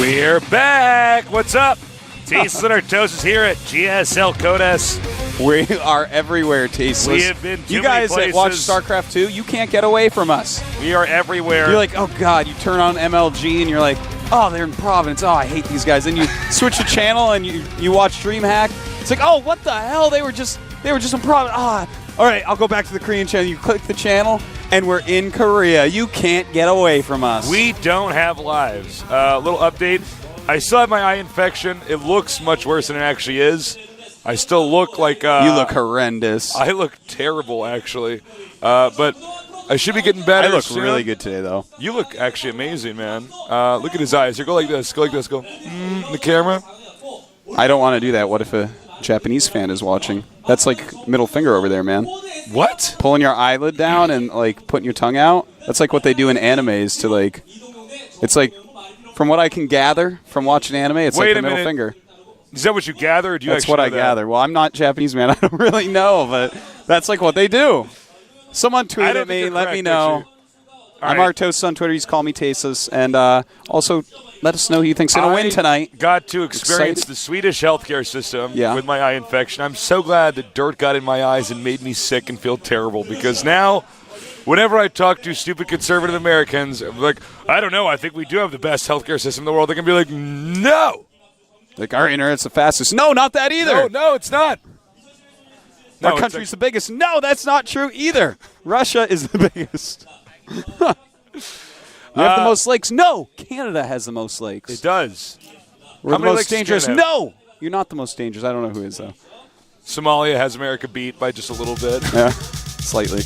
We're back. What's up? Tastes and Artosis here at GSL Codas. We are everywhere, Tasteless. We have been You guys that watch Starcraft 2, you can't get away from us. We are everywhere. You're like, oh God, you turn on MLG and you're like, oh, they're in Providence. Oh, I hate these guys. Then you switch the channel and you watch DreamHack. It's like, oh, what the hell? They were just in Providence. Ah, all right, I'll go back to the Korean channel. You click the channel, and we're in Korea. You can't get away from us. We don't have lives. Little update. I still have my eye infection. It looks much worse than it actually is. I still look like... you look horrendous. I look terrible, actually. But I should be getting better. I look soon. really good today, though. You look actually amazing, man. Look at his eyes. Here, go like this. Go like this. Go in the camera. I don't want to do that. What if a Japanese fan is watching? That's like middle finger over there, man. What? Pulling your eyelid down and like putting your tongue out. That's like what they do in animes to like. It's like, from what I can gather from watching anime, it's like the middle finger. Is that what you gather? Or do you that's what I gather. Well, I'm not Japanese, man. I don't really know, but that's like what they do. Someone tweet at me, let me know. I'm Artosis on Twitter. He's called me Tasteless. And also, let us know who you think's going to win tonight. Got to experience the Swedish healthcare system with my eye infection. I'm so glad that dirt got in my eyes and made me sick and feel terrible, because now, whenever I talk to stupid conservative Americans, I'm like, I don't know, I think we do have the best healthcare system in the world. They're going to be like, no. Like, our internet's the fastest. No, not that either. No, it's not. No, our country's the biggest. No, that's not true either. Russia is the biggest. We have the most lakes. No, Canada has the most lakes. It does. We're the most dangerous. No, you're not the most dangerous. I don't know who is, though. Somalia has America beat by just a little bit. Yeah, slightly.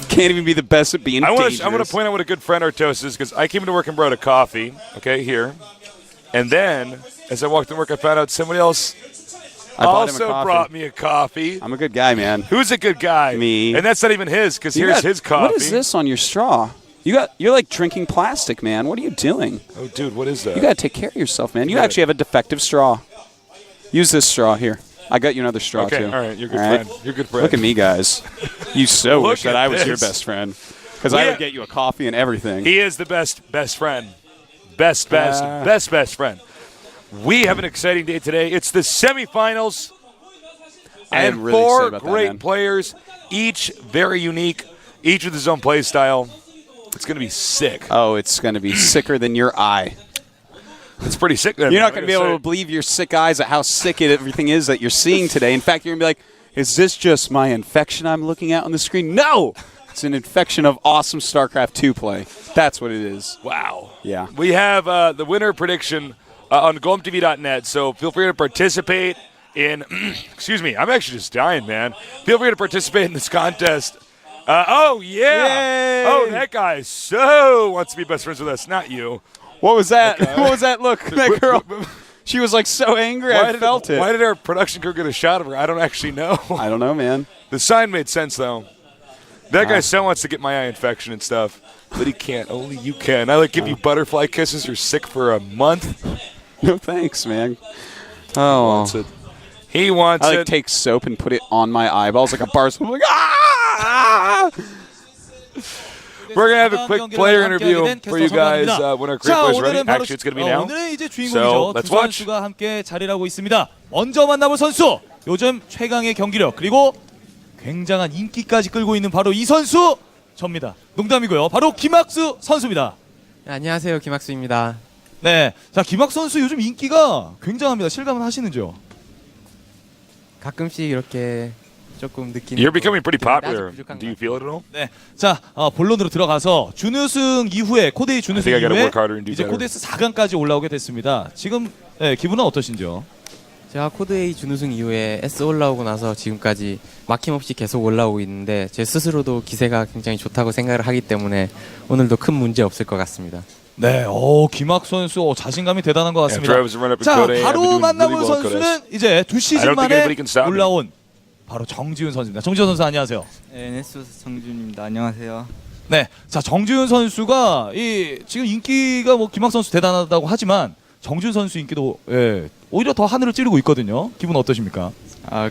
Can't even be the best at being dangerous. I want to point out what a good friend Artosis is, because I came into work and brought a coffee, okay, here. And then, as I walked into work, I found out somebody else also brought me a coffee. I'm a good guy, man. Who's a good guy? Me. And that's not even his, because here's his coffee. What is this on your straw? You're like drinking plastic, man. What are you doing? Oh, dude, what is that? You got to take care of yourself, man. You actually have a defective straw. Use this straw here. I got you another straw, too. All right, you're a good friend. You're a good friend. Look at me, guys. You so wish that I was your best friend, because I would get you a coffee and everything. He is the best friend. Best friend. We have an exciting day today. It's the semifinals. And really four great players, each very unique, each with his own play style. It's going to be sick. Oh, it's going to be sicker than your eye. It's pretty sick. Then, you're not going to be able to believe your sick eyes at how sick everything is that you're seeing today. In fact, you're going to be like, is this just my infection I'm looking at on the screen? No! It's an infection of awesome StarCraft 2 play. That's what it is. Wow. Yeah. We have the winner prediction on GOMTV.net, so feel free to participate in excuse me, I'm actually just dying, man. Feel free to participate in this contest. Oh, yeah. Yay. Oh, that guy so wants to be best friends with us, not you. What was that? What was that look? That girl, she was like so angry. I felt it. Why did our production crew get a shot of her? I don't actually know. I don't know, man. The sign made sense, though. That guy so wants to get my eye infection and stuff, but he can't. Only you can. I give you butterfly kisses. You're sick for a month. No thanks, man. Oh. He wants it. I take soap and put it on my eyeballs like a bar soap. I'm like, ah! We're going to have a quick player interview for you guys when our great players ready. Actually, it's going to be now. So, let's watch. 선수가 함께 자리를 하고 있습니다. 먼저 만나볼 선수, 요즘 최강의 경기력 그리고 굉장한 인기까지 끌고 있는 바로 이 선수 접니다. 농담이고요. 바로 김학수 선수입니다. 네, 안녕하세요, 김학수입니다. 네, 자 김학수 선수 요즘 인기가 굉장합니다. 실감은 하시는지요? 가끔씩 이렇게 조금 느끼는. You're becoming pretty popular. Do you feel it at all? 네, 자 본론으로 들어가서 준우승 이후에 코데이 준우승 이후에 이제 코데스 4강까지 올라오게 됐습니다. 지금 기분은 어떠신지요? 제가 코드 A 준우승 이후에 S 올라오고 나서 지금까지 막힘없이 계속 올라오고 있는데 제 스스로도 기세가 굉장히 좋다고 생각을 하기 때문에 오늘도 큰 문제 없을 것 같습니다. 네, 김학수 선수 자신감이 대단한 것 같습니다. 자, 바로 만나볼 선수는 이제 2시즌 만에 올라온 바로 정지훈 선수입니다. 정지훈 선수 안녕하세요. 네, NS 정지훈입니다. 안녕하세요. 네, 자 정지훈 선수가 지금 인기가 김학수 선수 대단하다고 하지만 정지훈 선수 인기도 오히려 더 하늘을 찌르고 있거든요. 기분 어떠십니까?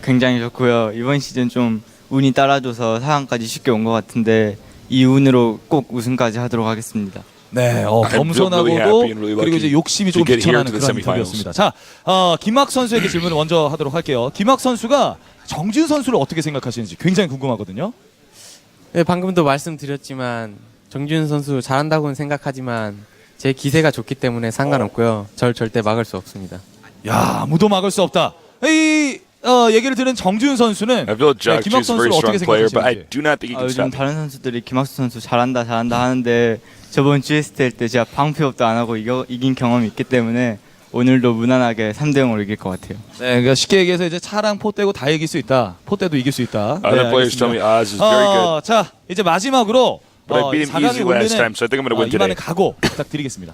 굉장히 좋고요. 이번 시즌 좀 운이 따라줘서 4강까지 쉽게 온 것 같은데 이 운으로 꼭 우승까지 하도록 하겠습니다. 네, 겸손하고도 really happy and really lucky 그리고 이제 욕심이 조금 to get here 비천하는 to the 그런 semifinals. 인터뷰였습니다. 자, 김학 선수에게 질문을 먼저 하도록 할게요. 김학 선수가 정준 선수를 어떻게 생각하시는지 굉장히 궁금하거든요. 네, 방금도 말씀드렸지만 정준 선수 잘한다고는 생각하지만 제 기세가 좋기 때문에 상관없고요. 절 절대 막을 수 없습니다. 야, 아무도 막을 수 없다. 이 얘기를 들은 정준 선수는 I feel jjakji 김학 is a very 선수를 어떻게 strong player, but I 생각하시는지. do not think he can 요즘 stop. 다른 선수들이 김학수 선수 잘한다 하는데 저번 GSL 때 제가 방패업도 안 하고 이긴 경험이 있기 때문에 오늘도 무난하게 3대0으로 이길 것 같아요. 네, 그러니까 쉽게 얘기해서 이제 차랑 포대고 다 이길 수 있다. 포대도 이길 수 있다. Other players tell me Oz is very good. 자, 이제 마지막으로 But I beat him 4강에 easy last 올리는 time, so I think I'm going to win 이만의 today. 각오 부탁드리겠습니다.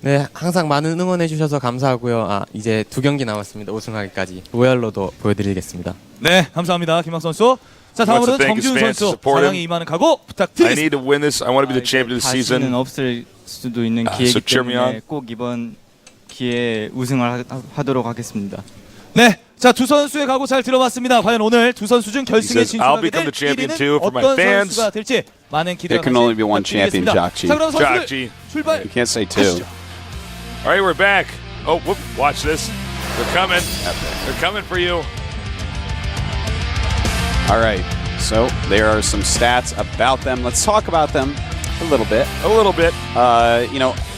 네, 항상 많은 응원해 주셔서 감사하고요. 이제 2경기 남았습니다. 우승하기까지 로얄로도 보여드리겠습니다. 네, 감사합니다. 김학 선수. 자, 다음으로는 Wants to thank his 정준 fans to 선수 support him. 4강에 임하는 각오 I 부탁드리겠습니다. need to win this. I want to be the champion of the 다시는 season. 없을 수도 있는 so 기회이기 cheer me 때문에 on. 꼭 이번 기회에 우승을 하도록 하겠습니다. 네, 자, 두 선수의 각오 잘 들어봤습니다. 과연 오늘 두 선수 중 결승에 He says, "I'll 진출하게 become 될 the champion 1위는 too for my 어떤 fans." 선수가 될지 많은 기대가 There can only be one champion, jjakji. 자, 그럼 선수들 jjakji. 출발. You can't say two. 하시죠. All right, we're back. Oh, whoop, watch this. They're coming. They're coming for you. All right. So there are some stats about them. Let's talk about them a little bit. A little bit.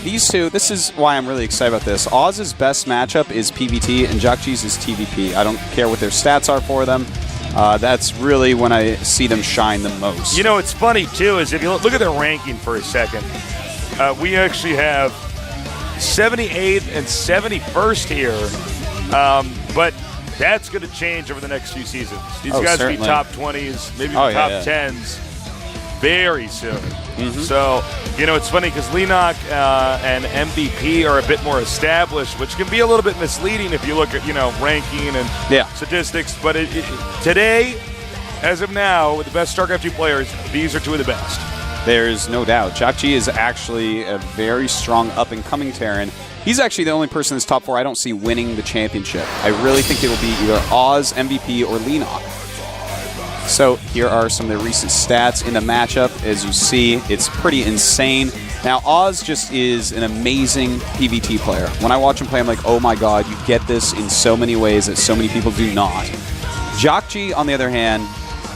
These two, this is why I'm really excited about this. Oz's best matchup is PvT and jjakji's is TVP. I don't care what their stats are for them. That's really when I see them shine the most. You know, it's funny, too, is if you look at their ranking for a second, we actually have 78th and 71st here, but that's going to change over the next few seasons. These guys will be certainly. top 20s, maybe Oh, top yeah. 10s very soon. So, you know, it's funny because Lenok and MVP are a bit more established, which can be a little bit misleading if you look at, ranking and statistics. But today, as of now, with the best Starcraft 2 players, these are two of the best. There's no doubt. jjakji is actually a very strong up-and-coming Terran. He's actually the only person in this top 4 I don't see winning the championship. I really think it will be either Oz, MVP, or Lenok. So here are some of the recent stats in the matchup. As you see, it's pretty insane. Now, Oz just is an amazing PvT player. When I watch him play, I'm like, oh my god, you get this in so many ways that so many people do not. jjakji, on the other hand,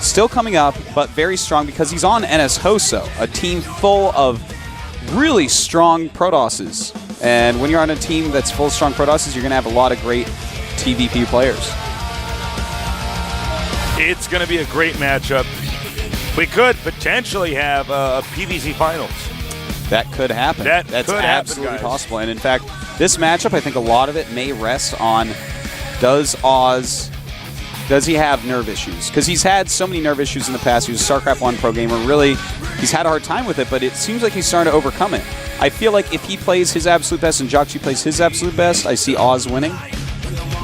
still coming up, but very strong because he's on NS Hoso, a team full of really strong Protosses. And when you're on a team that's full of strong Protosses, you're going to have a lot of great TVP players. It's going to be a great matchup. We could potentially have a PvC finals. That could happen. That That's could happen, absolutely guys. possible. And in fact, this matchup, I think a lot of it may rest on does he have nerve issues? Because he's had so many nerve issues in the past. He was a StarCraft 1 pro gamer. Really, he's had a hard time with it, but it seems like he's starting to overcome it. I feel like if he plays his absolute best and jjakji plays his absolute best, I see Oz winning.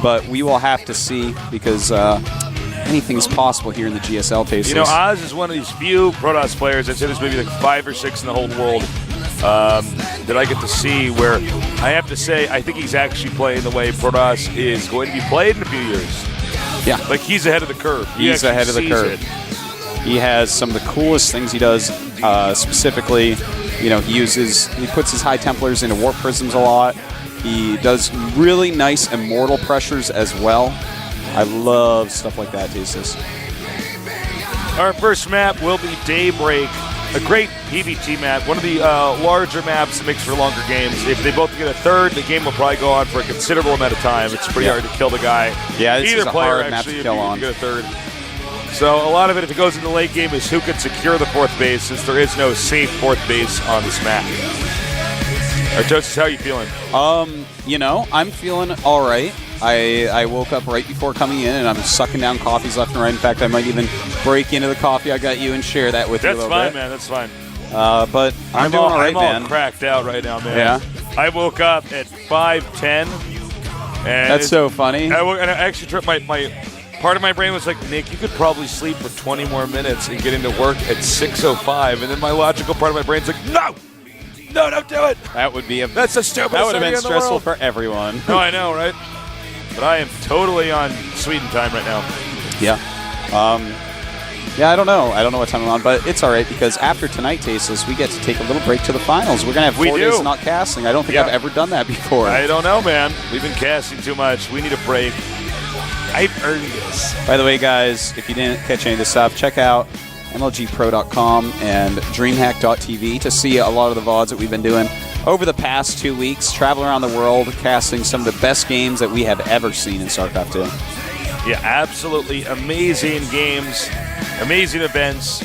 But we will have to see because anything's possible here in the GSL cases. You know, Oz is one of these few Protoss players, I'd say there's maybe like 5 or 6 in the whole world, that I get to see where I have to say I think he's actually playing the way Protoss is going to be played in a few years. Yeah. Like he's ahead of the curve. He's ahead of the curve. He has some of the coolest things he does. Specifically, he puts his High Templars into Warp Prisms a lot. He does really nice Immortal Pressures as well. I love stuff like that, Jesus. Our first map will be Daybreak, a great PvT map, one of the larger maps that makes for longer games. If they both get a third, the game will probably go on for a considerable amount of time. It's pretty hard to kill the guy. Yeah, this Either is a player hard map actually to if kill you on. get a third. So a lot of it, if it goes in the late game, is who can secure the 4th base, since there is no safe 4th base on this map. Artosis, how are you feeling? I'm feeling all right. I woke up right before coming in, and I'm sucking down coffees left and right. In fact, I might even break into the coffee I got you and share that with you a That's little fine, bit. Man. That's fine. But I'm doing all right, man. I'm all cracked out right now, man. Yeah? I woke up at 5:10. And That's so funny. And I actually tripped my part of my brain was like, Nick, you could probably sleep for 20 more minutes and get into work at 6:05. And then my logical part of my brain's like, no, don't do it. That would be That's the stupidest That would have idea been in the stressful world. for everyone. No, I know, right? But I am totally on Sweden time right now. Yeah. Yeah, I don't know. I don't know what time I'm on, but it's all right because after tonight, Tasteless, we get to take a little break to the finals. We're going to have 4 days of not casting. I don't think I've ever done that before. I don't know, man. We've been casting too much. We need a break. I've earned this. By the way, guys, if you didn't catch any of this stuff, check out MLGpro.com and DreamHack.tv to see a lot of the VODs that we've been doing over the past 2 weeks, traveling around the world, casting some of the best games that we have ever seen in StarCraft 2. Yeah, absolutely amazing games, amazing events.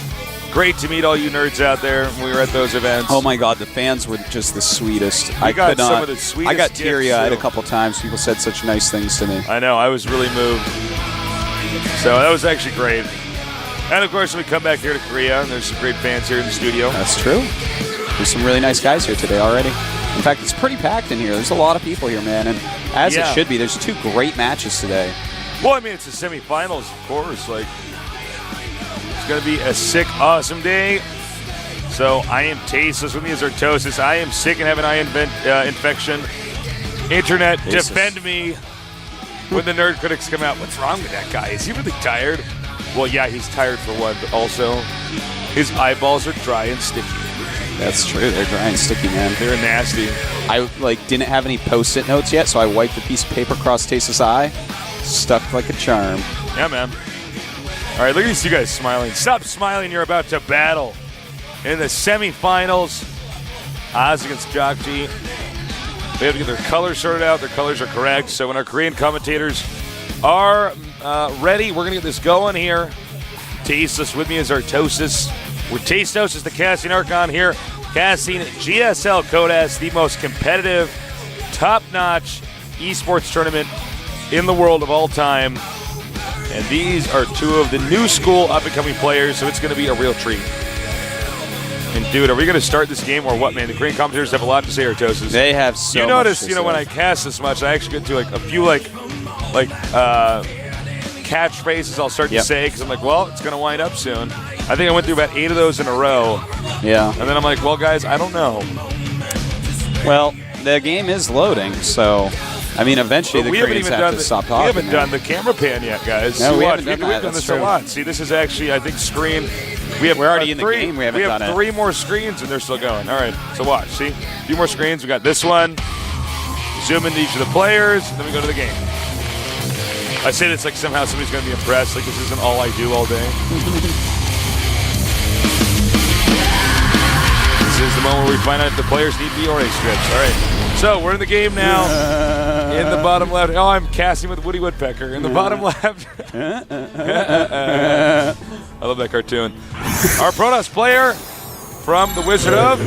Great to meet all you nerds out there when we were at those events. Oh my God, the fans were just the sweetest. I got some of the sweetest. I got teary-eyed a couple times. People said such nice things to me. I know, I was really moved. So that was actually great. And of course, we come back here to Korea, and there's some great fans here in the studio. That's true. There's some really nice guys here today already. In fact, it's pretty packed in here. There's a lot of people here, man, and as it should be. There's 2 great matches today. Well, I mean, it's the semifinals, of course. Like, it's going to be a sick, awesome day. So I am Tasteless. With me is Artosis. I am sick and have an eye infection. Internet, defend me when the nerd critics come out. What's wrong with that guy? Is he really tired? Well, yeah, he's tired for one, but also his eyeballs are dry and sticky. That's true. They're dry and sticky, man. They're nasty. I didn't have any post-it notes yet, so I wiped a piece of paper across Tasteless' eye. Stuck like a charm. Yeah, man. All right, look at these 2 guys smiling. Stop smiling. You're about to battle in the semifinals. Oz against jjakji. They have to get their colors sorted out. Their colors are correct. So when our Korean commentators are ready, we're going to get this going here. Tasteless with me is Artosis. We're Tastos is the casting Archon here. Casting GSL Codas, the most competitive, top-notch esports tournament in the world of all time. And these are 2 of the new school up-and-coming players, so it's going to be a real treat. And dude, are we going to start this game or what, man? The Korean commentators have a lot to say, Artosis. They have so You much notice, to you know, say. when I cast this much, I actually get to a few catchphrases I'll start to say because I'm like, well, it's going to wind up soon. I think I went through about 8 of those in a row. Yeah. And then I'm like, well, guys, I don't know. Well, the game is loading, so I mean, eventually the Koreans have to stop talking. We haven't done the camera pan yet, guys. No, so we watch, haven't done we've done this a lot. See, this is actually, I think, screen. We're already in the game. We haven't done it. 3 more screens, and they're still going. All right, so watch. See, a few more screens. We got this one. Zoom into each of the players, and then we go to the game. I say this like somehow somebody's going to be impressed. Like this isn't all I do all day. This is the moment where we find out if the players need BRA strips. All right. So we're in the game now. In the bottom left. Oh, I'm casting with Woody Woodpecker. In the bottom left. I love that cartoon. Our Protoss player from the Wizard of.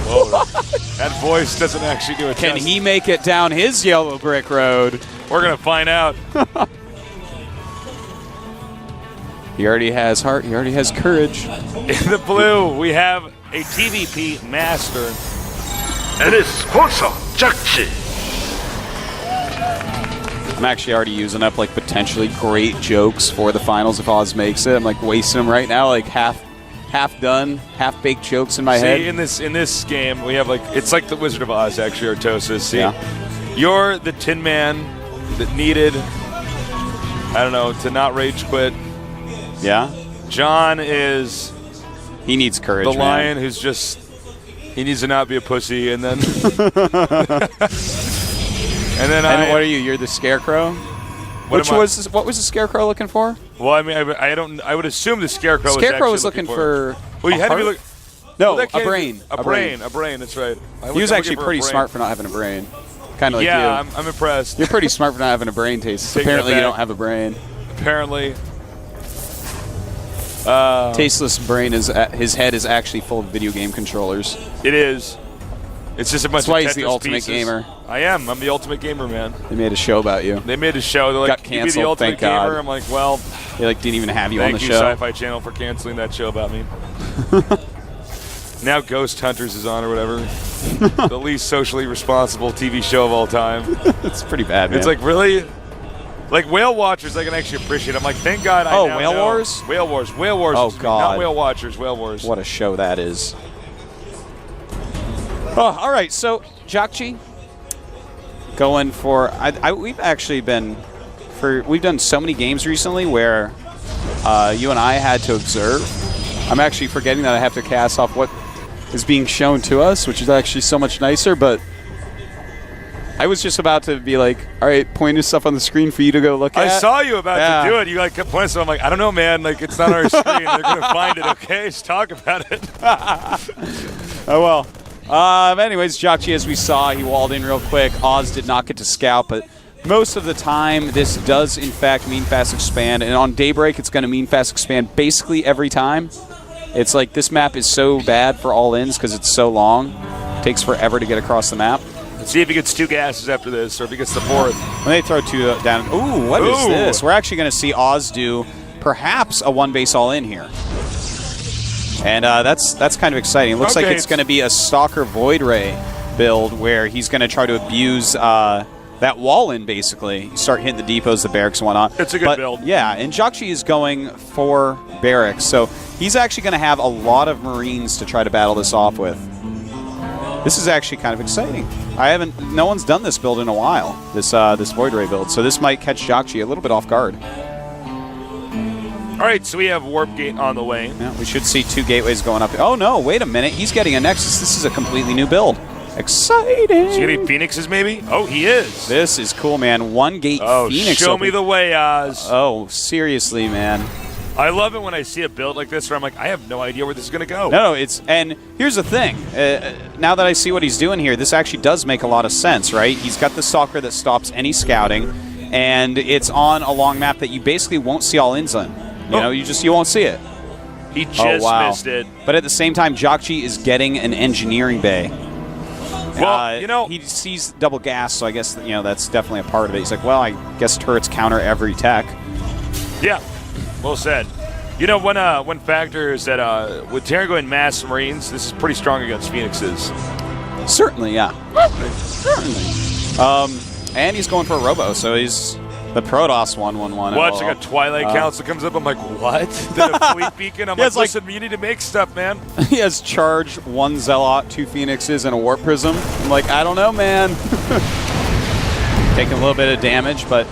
Whoa, that voice doesn't actually do it. Can he make it down his yellow brick road? We're going to find out. He already has heart. He already has courage. In the blue, we have a TVP master. And it's sponsor, jjakji. I'm actually already using up like potentially great jokes for the finals if Oz makes it. I'm like wasting them right now, like half done, half-baked jokes in my head. In this game, we have it's like the Wizard of Oz, actually, Artosis. See, yeah. You're the Tin Man that needed, I don't know, to not rage quit. Yeah. John is he needs courage. The lion who's just he needs to not be a pussy, and then and what are you? You're the Scarecrow. What was the Scarecrow looking for? Well, I mean, I would assume the Scarecrow. Was looking for. Well, you had to be looking. No, a brain. A brain. That's right. He was actually pretty smart for not having a brain. Kind of like you. Yeah, I'm impressed. You're pretty smart for not having a brain, Taste. Apparently, you don't have a brain. Apparently. Tasteless brain his head is actually full of video game controllers. It is. It's just a bunch of Tetris. That's why he's the ultimate gamer. I am. I'm the ultimate gamer, man. They made a show about you. They made a show. They're like, got canceled. You be the ultimate thank God. gamer. I'm like, well, they didn't even have you on the show. Thank you, Sci-Fi Channel, for canceling that show about me. Now Ghost Hunters is on or whatever. The least socially responsible TV show of all time. It's pretty bad, man. It's like, really? Like Whale Watchers, I can actually appreciate. I'm like, thank God I now Whale know. Wars? Whale Wars. Whale Wars. Oh, God. Not Whale Watchers, Whale Wars. What a show that is. Oh, all right, so jjakji going for we've actually been we've done so many games recently where you and I had to observe. I'm actually forgetting that I have to cast off what is being shown to us, which is actually so much nicer, but I was just about to be like, all right, point this stuff on the screen for you to go look at. I saw you about to do it. You like kept pointing stuff. I'm like, I don't know, man. Like, it's not on our screen. They're going to find it, okay? Just talk about it. Oh, well. Anyways, jjakji, as we saw, he walled in real quick. Oz did not get to scout, but most of the time, this does, in fact, mean fast expand. And on Daybreak, it's going to mean fast expand basically every time. It's like this map is so bad for all-ins because it's so long. It takes forever to get across the map. Let's see if he gets 2 gases after this, or if he gets the 4th. When they throw 2 down. Ooh, what is this? We're actually going to see Oz do perhaps a 1-base all-in here. And that's kind of exciting. It looks like it's going to be a Stalker Void Ray build where he's going to try to abuse that wall in, basically. You start hitting the depots, the barracks, and whatnot. It's a good build. Yeah, and jjakji is going for barracks, so he's actually going to have a lot of Marines to try to battle this off with. This is actually kind of exciting. No one's done this build in a while, this Void Ray build, so this might catch jjakji a little bit off guard. All right, so we have Warp Gate on the way. Yeah, we should see 2 gateways going up. Oh, no, wait a minute. He's getting a Nexus. This is a completely new build. Exciting. Is he getting Phoenixes, maybe? Oh, he is. This is cool, man. 1 gate Phoenix. Show me the way, Oz. Oh, seriously, man. I love it when I see a build like this where I'm like, I have no idea where this is going to go. No, and here's the thing. Now that I see what he's doing here, this actually does make a lot of sense, right? He's got the Stalker that stops any scouting, and it's on a long map that you basically won't see all-ins on. You know, you won't see it. He just missed it. But at the same time, jjakji is getting an engineering bay. Well, he sees double gas, so I guess that's definitely a part of it. He's like, well, I guess turrets counter every tech. Yeah, well said. One factor is that with Terran going mass Marines, this is pretty strong against Phoenixes. Certainly, yeah. Certainly. And he's going for a Robo, so he's the Protoss 1-1-1. Watch, like a Twilight Council comes up. I'm like, what? Then a Fleet Beacon? I'm like, listen, you need to make stuff, man. He has Charge, 1 Zealot, 2 Phoenixes, and a Warp Prism. I'm like, I don't know, man. Taking a little bit of damage, but,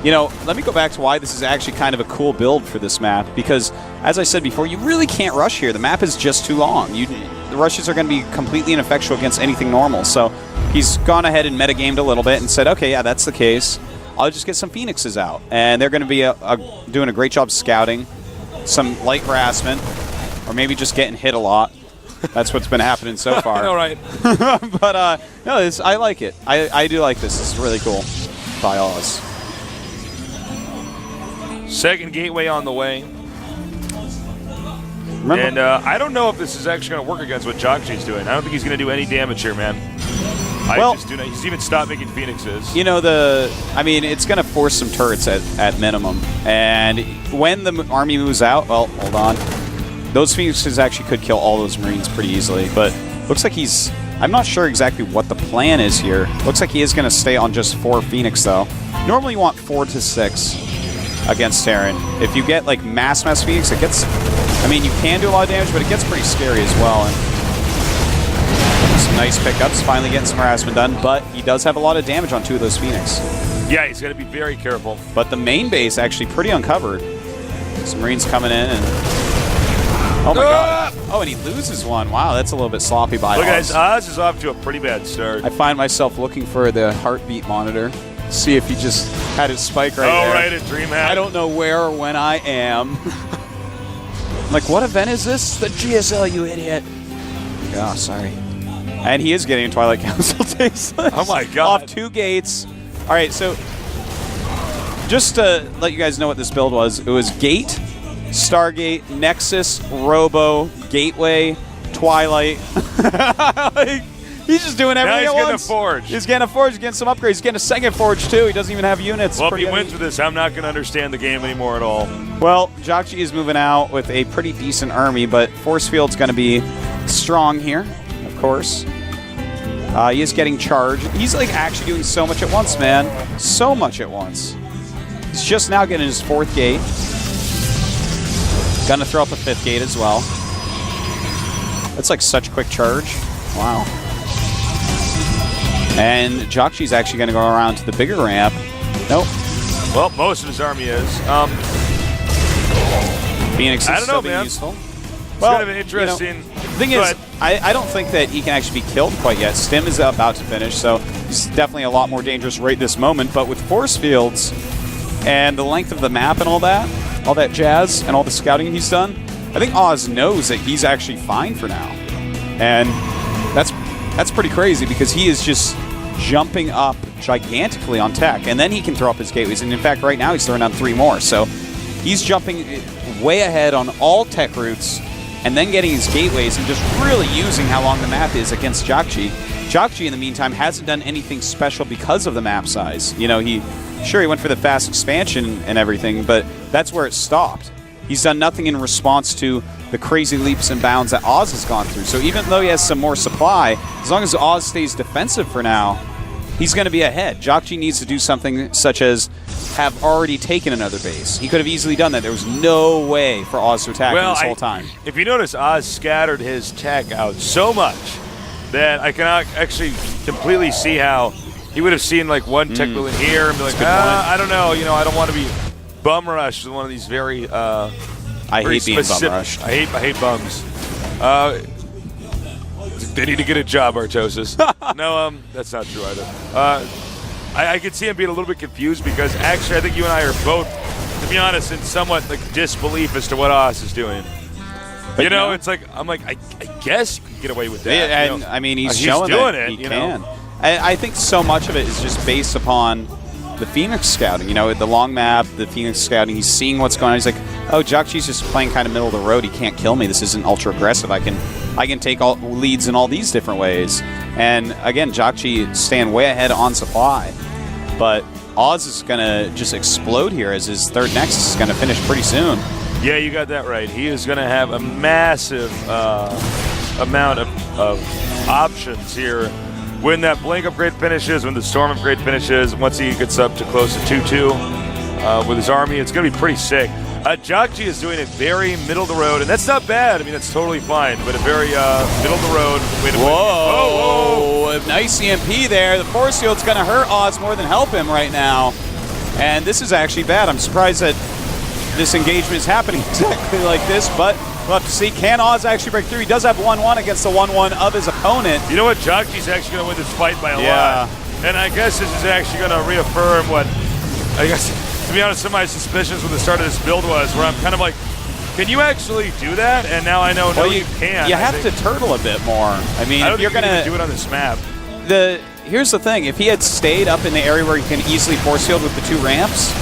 let me go back to why this is actually kind of a cool build for this map, because, as I said before, you really can't rush here. The map is just too long. The rushes are going to be completely ineffectual against anything normal, so he's gone ahead and metagamed a little bit and said, okay, yeah, that's the case. I'll just get some Phoenixes out. And they're going to be doing a great job scouting, some light harassment, or maybe just getting hit a lot. That's what's been happening so far. All right. But, no, I like it. I do like this. It's really cool by Oz. Second gateway on the way. Remember? And I don't know if this is actually going to work against what jjakji's doing. I don't think he's going to do any damage here, man. He's even stopped making Phoenixes. It's going to force some turrets at minimum. And when the army moves out, well, hold on. Those Phoenixes actually could kill all those Marines pretty easily. But looks like I'm not sure exactly what the plan is here. Looks like he is going to stay on just 4 Phoenix, though. Normally you want 4 to 6 against Terran. If you get, mass Phoenix, it gets... you can do a lot of damage, but it gets pretty scary as well. And some nice pickups, finally getting some harassment done, but he does have a lot of damage on 2 of those Phoenix. Yeah, he's got to be very careful. But the main base actually pretty uncovered. Some Marines coming in and... Oh my god. Oh, and he loses one. Wow, that's a little bit sloppy by Oz. Look, guys, Oz is off to a pretty bad start. I find myself looking for the heartbeat monitor. See if he just had his spike right there. Oh, right, a DreamHack. I don't know where or when I am. Like, what event is this? The GSL, you idiot. Oh, sorry. And he is getting a Twilight Council tasteless. Oh my god. Off 2 gates. All right, so just to let you guys know what this build was, it was Gate, Stargate, Nexus, Robo, Gateway, Twilight. He's just doing everything at once. He's getting a Forge. He's getting a Forge, he's getting some upgrades. He's getting a second Forge, too. He doesn't even have units. Well, if he wins with this, I'm not going to understand the game anymore at all. Well, jjakji is moving out with a pretty decent army, but Force Field's going to be strong here, of course. He is getting charged. He's actually doing so much at once, man. So much at once. He's just now getting his 4th gate. Gonna throw up a 5th gate as well. That's such quick charge. Wow. And jjakji's actually gonna go around to the bigger ramp. Nope. Well, most of his army is. Phoenix is I don't know, still being man. useful. It's Well, kind of an interesting. The thing is, I don't think that he can actually be killed quite yet. Stim is about to finish, so he's definitely a lot more dangerous right this moment. But with force fields and the length of the map and all that jazz and all the scouting he's done, I think Oz knows that he's actually fine for now. And that's pretty crazy because he is just jumping up gigantically on tech, and then he can throw up his gateways. And in fact, right now he's throwing down 3 more. So he's jumping way ahead on all tech routes, and then getting his gateways and just really using how long the map is against jjakji. jjakji, in the meantime, hasn't done anything special because of the map size. You know, he went for the fast expansion and everything, but that's where it stopped. He's done nothing in response to the crazy leaps and bounds that Oz has gone through. So even though he has some more supply, as long as Oz stays defensive for now, he's going to be ahead. jjakji needs to do something such as have already taken another base. He could have easily done that. There was no way for Oz to attack him this whole time. If you notice, Oz scattered his tech out so much that I cannot actually completely see how he would have seen like one tech move in here and be like, I don't know, I don't want to be bum rushed with one of these very I very hate being specific. bum rushed. I hate bums. They need to get a job, Artosis. No, that's not true either. I could see him being a little bit confused because actually I think you and I are both, to be honest, in somewhat like disbelief as to what Oz is doing. But it's like I'm like I guess you can get away with that. Yeah, and I mean he's showing doing that it. He can. I think so much of it is just based upon the Phoenix scouting. The long map, the Phoenix scouting. He's seeing what's going on. He's like, oh, jjakji's just playing kind of middle of the road. He can't kill me. This isn't ultra aggressive. I can take all leads in all these different ways. And again, jjakji staying way ahead on supply. But Oz is going to just explode here as his third Nexus is going to finish pretty soon. Yeah, you got that right. He is going to have a massive amount of options here when that Blink upgrade finishes, when the Storm upgrade finishes, once he gets up to close to 2-2 with his army. It's going to be pretty sick. jjakji is doing it very middle of the road, and that's not bad. I mean, that's totally fine, but a very middle of the road way to Whoa! Nice EMP there. The force field's going to hurt Oz more than help him right now. And this is actually bad. I'm surprised that this engagement is happening exactly like this, but we'll have to see. Can Oz actually break through? He does have 1-1 against the 1-1 of his opponent. You know what? jjakji's actually going to win this fight by a lot. And I guess this is actually going to reaffirm what, I guess, to be honest, some of my suspicions when the start of this build was, where I'm kind of like, can you actually do that? And now I know, no, you can't. You have to turtle a bit more. I mean, I don't if you're think going to do it on this map. Here's the thing. If he had stayed up in the area where he can easily force field with the 2 ramps,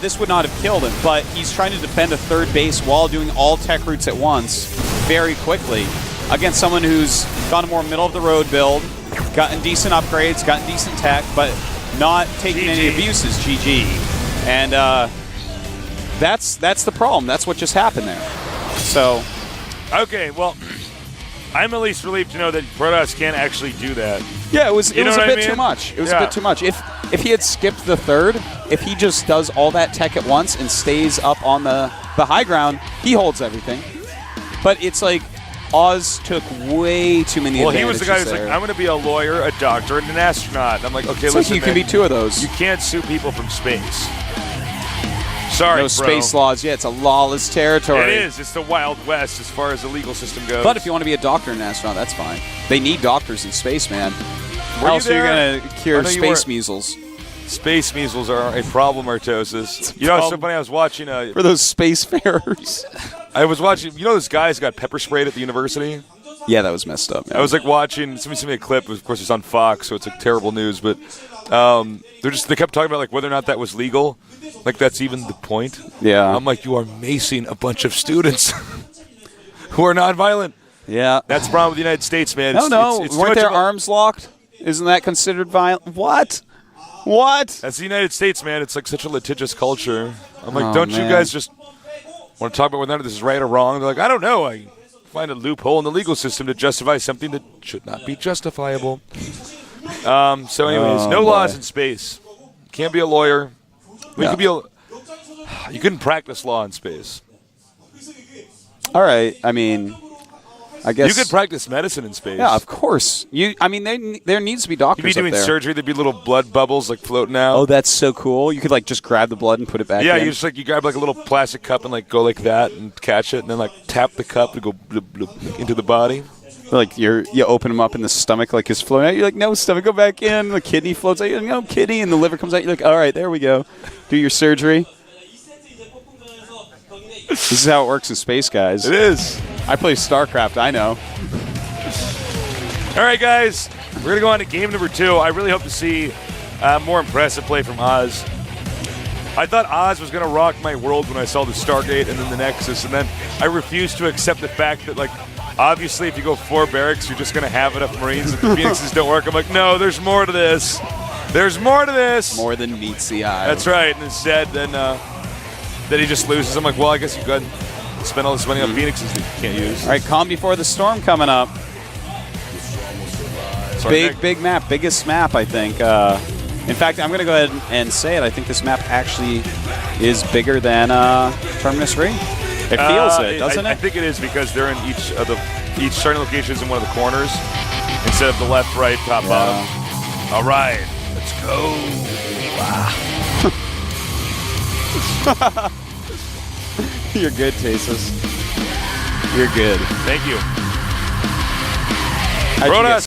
this would not have killed him. But he's trying to defend a third base while doing all tech routes at once very quickly against someone who's gone a more middle-of-the-road build, gotten decent upgrades, gotten decent tech, but not taking any abuses. GG. And that's the problem. That's what just happened there. So, okay, well, I'm at least relieved to know that Protoss can't actually do that. Yeah, it was a bit too much. It was a bit too much. If he had skipped the third, if he just does all that tech at once and stays up on the high ground, he holds everything. But it's like Oz took way too many advantages. Well, he was the guy who's like, I'm going to be a lawyer, a doctor, and an astronaut. And I'm like, okay, listen, you can be 2 of those. You can't sue people from space. Sorry, no space laws. Yeah, it's a lawless territory. It is. It's the Wild West as far as the legal system goes. But if you want to be a doctor and an astronaut, that's fine. They need doctors in space, man. How else are you going to cure space measles? Space measles are a problem, Artosis. You know, it's so funny. I was watching for those spacefarers. I was watching. You know, this guy's got pepper sprayed at the university. Yeah, that was messed up. Man. I was like watching. Somebody sent me a clip. Of course, it's on Fox, so it's like terrible news. But they kept talking about like whether or not that was legal. Like that's even the point. Yeah. I'm like, you are macing a bunch of students who are nonviolent. Yeah. That's the problem with the United States, man. It's weren't their arms locked? Isn't that considered violent? What? That's the United States, man. It's like such a litigious culture. I'm like, don't you guys just want to talk about whether this is right or wrong? They're like, I don't know. I find a loophole in the legal system to justify something that should not be justifiable. So anyways, no laws in space. Can't be a lawyer. You couldn't practice law in space. All right. I mean, I guess You could practice medicine in space. Yeah, of course. I mean, there needs to be doctors. You'd be doing up there. surgery. There'd be little blood bubbles like floating out. Oh, that's so cool. You could like just grab the blood and put it back Yeah, in. you grab like a little plastic cup and like go like that and catch it, and then like tap the cup to go bloop, bloop, into the body. Like you open him up in the stomach, like it's floating out. You're like, no, stomach, go back in. The kidney floats out. You're like, no, kidney, and the liver comes out. You're like, all right, there we go. Do your surgery. This is how it works in space, guys. It is. I play Starcraft. I know. All right, guys, we're going to go on to game number 2. I really hope to see more impressive play from Oz. I thought Oz was going to rock my world when I saw the Stargate and then the Nexus, and then I refused to accept the fact that, like, obviously if you go 4 barracks, you're just going to have enough Marines if the Phoenixes don't work. I'm like, no, there's more to this. There's more to this. More than meets the eye. That's right. And instead, then he just loses. I'm like, well, I guess you could spend all this money on Phoenixes that you can't use. All right, Calm Before the Storm coming up. Sorry, Big map, biggest map, I think. In fact, I'm going to go ahead and say it. I think this map actually is bigger than Terminus Ring. It feels it, doesn't it? I think it is because they're in each starting location is in one of the corners instead of the left, right, top, bottom. All right, let's go. Wow. You're good, Tasus. You're good. Thank you. How'd you Rhoda, get